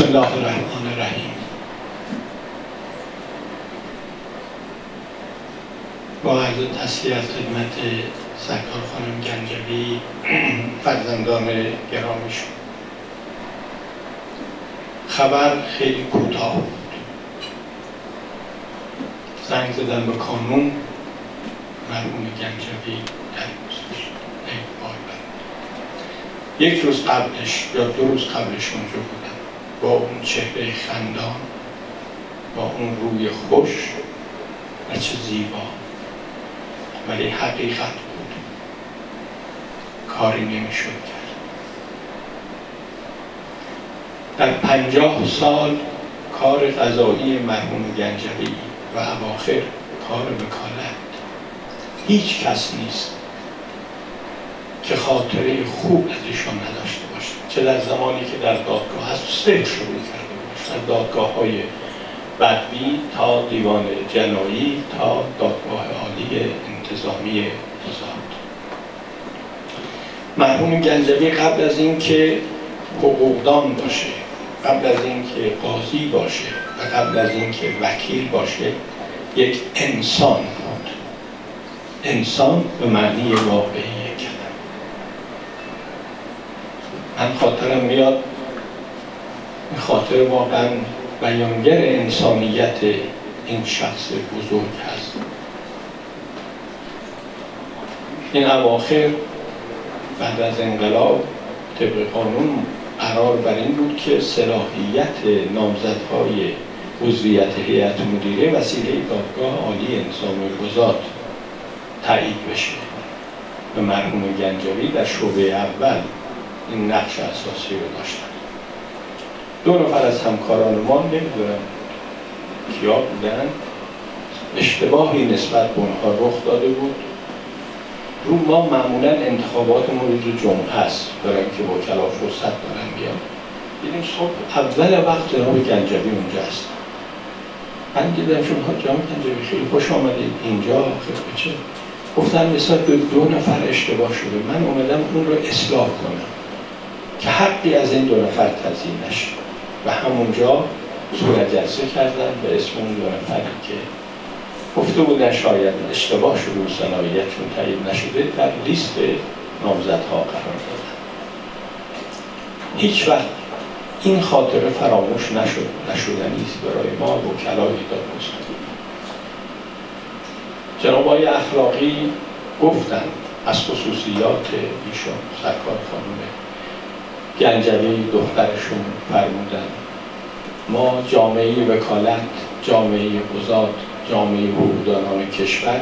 الله الرحمن الرحیم. با عرض تسلیت خدمت سرکار خانم گنجوی، فرزندان گرامیشون. خبر خیلی کوتاه بود. زنگ زدن به کانون، مرحوم گنجوی در گذاشت. یک روز قبلش یا 2 روز قبلش اونجا بودم، با اون چهره خندان، با اون روی خوش و چه زیبا، ولی حقیقت بود، کاری نمیشد کرد. در 50 سال کار قضایی مرحوم گنجوی و اواخر کار وکالت، هیچ کس نیست که خاطره خوب از ایشان نداشته باشه، چه در زمانی که در دادگاه هست سیر شروع کرده باشه، از دادگاه‌های بدوی تا دیوان جنایی تا دادگاه عالی انتظامی وزارت. مرحوم گنجوی قبل از اینکه حقوقدان باشه، قبل از اینکه قاضی باشه و قبل از اینکه وکیل باشه، یک انسان بود. انسان به معنی واقعی کلمه. من خاطرم میاد، این خاطر واقعا بیانگر انسانیت این شخص بزرگ هست. این اواخر بعد از انقلاب طبق قانون قرار بر این بود که صلاحیت نامزدهای عضویت هیئت مدیره وسیله دادگاه عالی انتظامی گذار تایید بشه و مرحوم گنجوی در شعبه اول این نقش اساسی رو داشتن. 2 نفر از همکاران ما، نمیدونم کیا بودن، اشتباهی نسبت به اونها رخ داده بود. رو ما معمولا انتخابات روز جمعه هست، برای اینکه وکلا فرصت دارن بیان. دیدیم صبح اول وقت جناب گنجوی اونجا هست. من دیدم شما جناب گنجوی خیلی خوش آمدید اینجا، خیلی چه؟ گفتن نسبت به 2 نفر اشتباه شده، من اومدم اون رو اصلاح کنم که حقی از این 2 نفر تضییع نشه و همونجا صورت جلسه کردن به اسم اون 2 نفری که گفته بودن شاید اشتباه شده و صلاحیتشون تایید نشده، در لیست نامزدها قرار دادن. هیچ وقت این خاطره فراموش نشدنی است برای ما وکلای دادگستری. جناب آقای اخلاقی گفتن از خصوصیات ایشون، سرکار خانم گنجوی دخترشون فرمودن ما جامعه وکالت، جامعه قضات، جامعه حقوقدانان کشور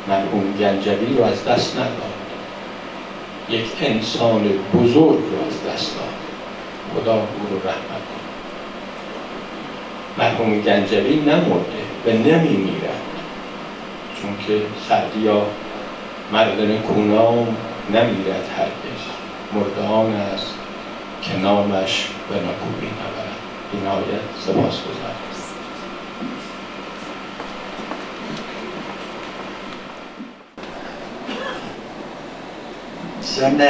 مرحوم گنجوی رو از دست نداد. یک انسان بزرگ رو از دست داد. خدا او رو رحمت کنه. مرحوم گنجوی نمرده و نمیمیرد، چون که سعدیا مردن کونام نمیرد هرگز، مرده آن است که نامش به نکویی نبرد. بی نهایت سپاسگزارم. ضمن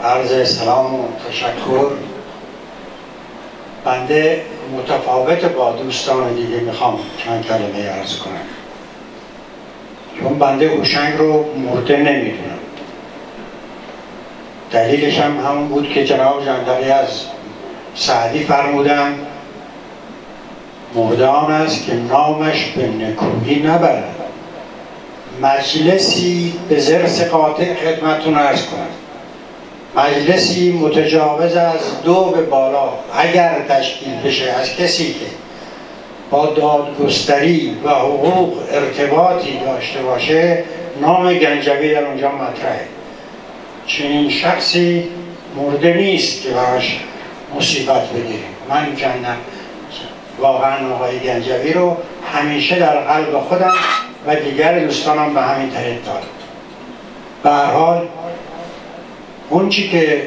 عرض سلام و تشکر، بنده متفاوت با دوستان دیگه میخوام چند کلمه عرض کنم، چون بنده هوشنگ رو مرده نمیدونم. دلیلش هم همون بود که جناب جندقی از سعدی فرمودن مرده آن است که نامش به نکویی نبرد. مجلسی به ضرس قاطع خدمتتون عرض کنم، مجلسی متجاوز از 2 به بالا اگر تشکیل بشه از کسی که با دادگستری و حقوق ارتباطی داشته باشه، نام گنجوی در اونجا مطرحه. چنین شخصی مرده نیست که براش مصیبت بگیریم. من واقعا آقای گنجوی رو همیشه در قلب خودم و دیگر دوستانم به همین ترتیب دارم. به هر حال اون چی که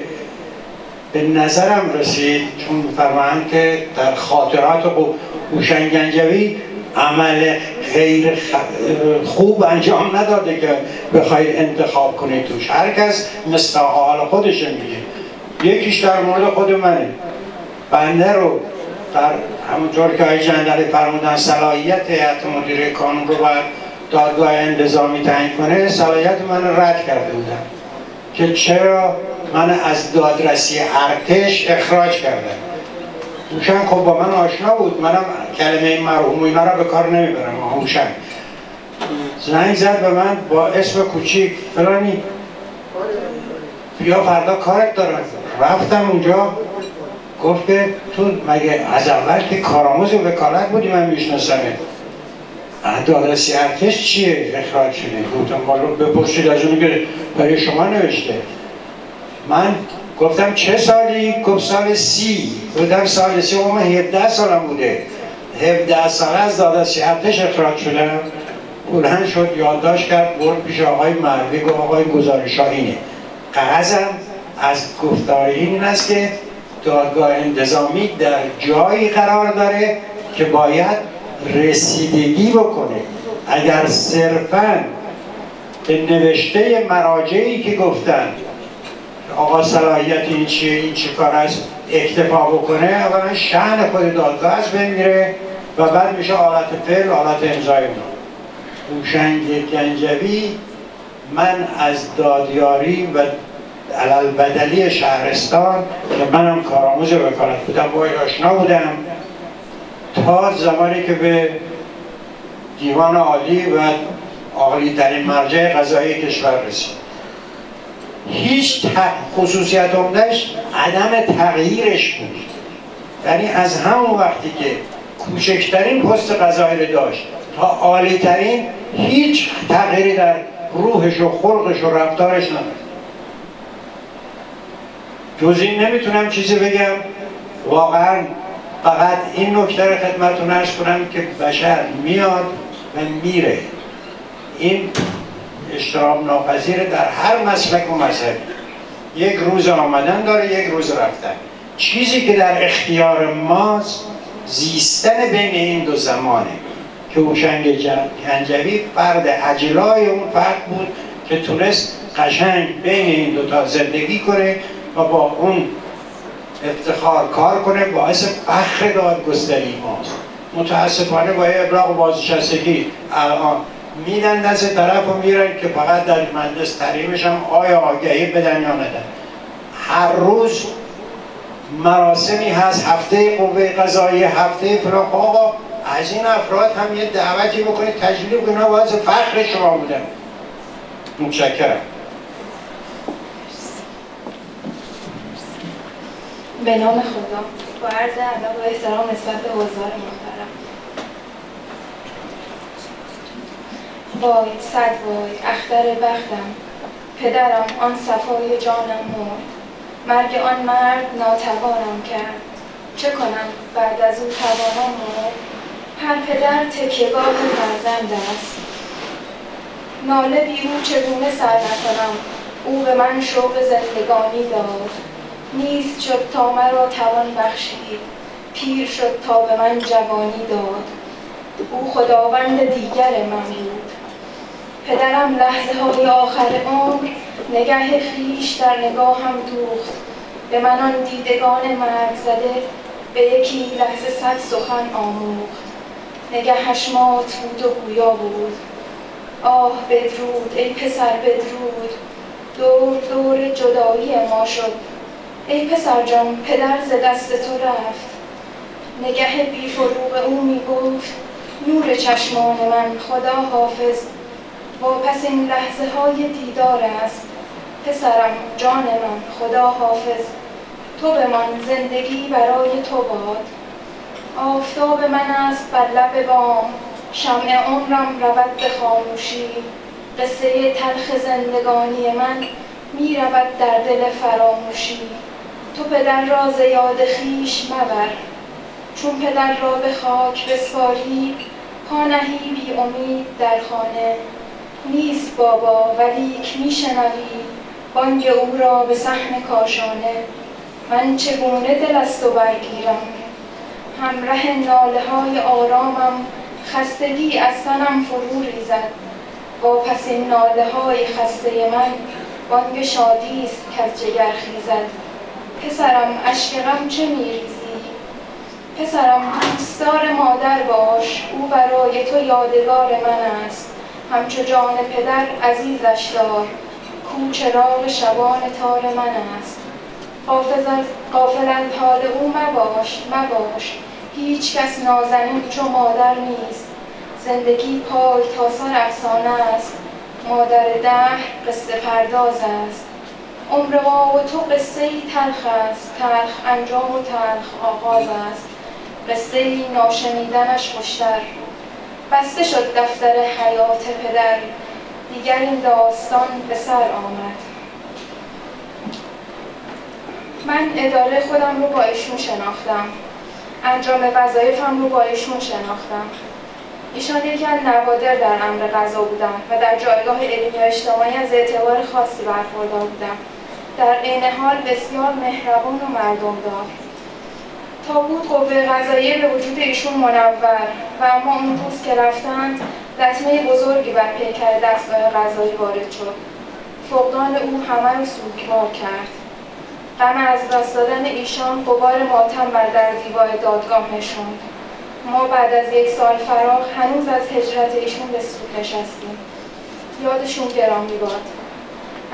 به نظرم رسید، چون می‌فرمایند که در خاطرات هوشنگ گنجوی عمل غیر خوب انجام نداده که بخواید انتخاب کنید توش. هر کس مثل حال خودش میگه. یکیش در مورد خود منه. بنده رو در همونطور که آقای جندلی فرمودن صلاحیت هیئت مدیره کانون رو باید دادگاه انتظامی تعیین کنه، صلاحیت من رو رد کرده بودم که چرا من از دادرسی ارتش اخراج کردم. هوشنگ خب با من آشنا بود، منم کلمه مرحوم اینا رو به کار نمیبرم. هوشنگ زنگ زد به من با اسم کوچیک فلانی بیا فردا کارت دارم. رفتم اونجا، گفت که تو مگه از اول که کارآموز وکالت بودی من میشناسمت، دادرسی ارتش چیه اخراج شده؟ گفتم حالا بپرسید از اونی که برای شما نوشته. من گفتم چه سالی؟ گفت سال 30. گفتم سال 30 من 17 سالم بوده، 17 ساله از دادرسی ارتش اخراج شدم. بلند شد یادداشت کرد برد پیش آقای مروی، گفت آقای گزارش ها اینه. قرضم از گفتار این است که دادگاه انتظامی در جایی قرار داره که باید رسیدگی بکنه. اگر صرفاً به نوشته مراجعی که گفتن آقا صلاحیت این چیه، این چه کار است اکتفا بکنه، اولا شأن خود دادگاه از بین میره و بعد میشه آلت فعل، آلت امضای اونا. هوشنگ گنجوی من از دادیاری و علالبدلی شهرستان که منم کارآموز وکالت بودم باید آشنا بودم تا زمانی که به دیوان عالی و عالی ترین مرجع قضایی کشور رسید. هیچ خصوصیت عمده‌اش عدم تغییرش بود. یعنی از همون وقتی که کوچکترین پست قضایی رو داشت تا عالی ترین هیچ تغییری در روحش و خلقش و رفتارش نداشت. جز این نمیتونم چیزی بگم. واقعا فقط این نکته رو خدمتتون عرض کنم که بشر میاد و میره. این اشتراب ناپذیره در هر مسلک و مذهبی. یک روز آمدن داره، یک روز رفتن. چیزی که در اختیار ماست زیستن بین این دو زمانه که هوشنگ گنجوی فرد اجلای اون فرد بود که تونست قشنگ بین این دو تا زندگی کنه و با اون افتخار کار کنه، باعث فخر دادگستری ماست. متاسفانه با ابلاغ و بازنشستگی الان میدن دست طرف و میرن که فقط در مجلس تحریمش هم آیا آگهی بدن یا ندن. هر روز مراسمی هست، هفته قوه قضاییه، هفته فلان. آقا از این افراد هم یه دعوتی بکنید، تجلیل کنید، باعث فخر شما بودن. متشکرم. به نام خدا، با عرض ادب و احترام نسبت به حضار محترم. وای صد وای اختر بختم، پدرم آن صفای جانم مرد، مرگ آن مرد ناتوانم کرد، چه کنم بعد از او توانم مرد. هر پدر تکیهگاه فرزند است، ناله بی او چگونه سر نکنم. او به من شوق زندگانی داد، نیست شد تا مرا توان بخشید، پیر شد تا به من جوانی داد. او خداوند دیگر من بود. پدرم لحظه های آخر عمر نگه خویش در نگاهم دوخت، به من آن دیدگان مرگ زده به یکی لحظه صد سخن آموخت. نگهش مات بود و گویا بود، آه بدرود ای پسر بدرود، دور دور جدایی ما شد. ای پسر جان پدر ز دست تو رفت، نگه بی فروغ او می گفت نور چشمان من خدا حافظ. واپس این لحظه های دیدار است، پسرم جان من خدا حافظ. تو بمان زندگی برای تو باد، آفتاب من است بر لب بام، شمع عمرم رود به خاموشی. قصه تلخ زندگانی من می رود در دل فراموشی. تو پدر را ز یاد خویش مبر، چون پدر را به خاک بسپاری. پا نهی بی امید در خانه، نیست بابا ولیک می شنوی بانگ او را به صحن کاشانه. من چگونه دل از تو برگیرم، همره ناله های آرامم. خستگی از تنم فرو ریزد، واپس این ناله های خسته من بانگ شادی است که از جگر خیزد. پسرم اشک غم چه میریزی، پسرم دوستدار مادر باش، او برای تو یادگار من است. همچو جان پدر عزیزش دار، کو چراغ شبان تار من است. غافل از حال او مباش، هیچ کس نازنین چو مادر نیست. زندگی پای تا سر افسانه است، مادر دهر قصه پرداز است. عمر ما و تو قصه ای تلخ است، تلخ انجام و تلخ آغاز است. قصه ای ناشنیدنش خوشتر، بسته شد دفتر حیات پدر، دیگر این داستان به سر آمد. من اداره خودم رو با ایشون شناختم، انجام وظایفم رو با ایشون شناختم. ایشان یکی از نوادر در امر قضا بودند و در جایگاه علمی و اجتماعی از اعتبار خاصی برخوردار بودند. در عین حال بسیار مهربان و مردمدار. تا بود قوه قضاییه به وجود ایشون منور و اما اون روز که رفتند لطمه بزرگی بر پیکر دستگاه قضایی وارد شد. فقدان او همه رو سوگوار کرد. غم از دست دادن ایشان غبار ماتم بر در دیوار دادگاه نشاند. ما بعد از 1 سال فراغ هنوز از هجرت ایشون به سود نشستیم. یادشون گرامی باد.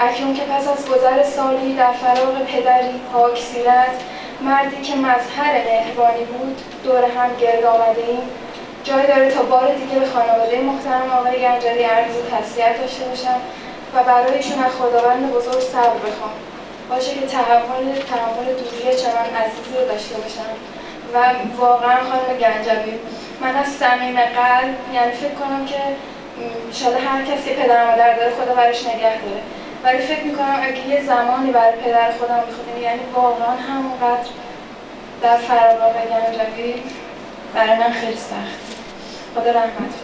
اکنون که پس از گذر سالی در فراغ پدری پاک سیرت، مردی که مظهر مهربانی بود، دور هم گرد آمده ایم، جای داره تا بار دیگه به خانواده محترم آقای گنجوی عرض تسلیت داشته باشم و برایشون از خداوند بزرگ صبر بخوام. باشه که تحمل دوری چنان عزیزی رو داشته باشم. و واقعا خانم گنجوی، من از صمیم قلب یعنی فکر کنم که انشالله هر کسی که پدر مادر داره خدا برش نگه داره، ولی فکر میکنم اگه یه زمانی برای پدر خودم بخوادم، یعنی واقعا همونقدر در فراغ آقای گنجوی برای من خیلی سخت. خدا رحمت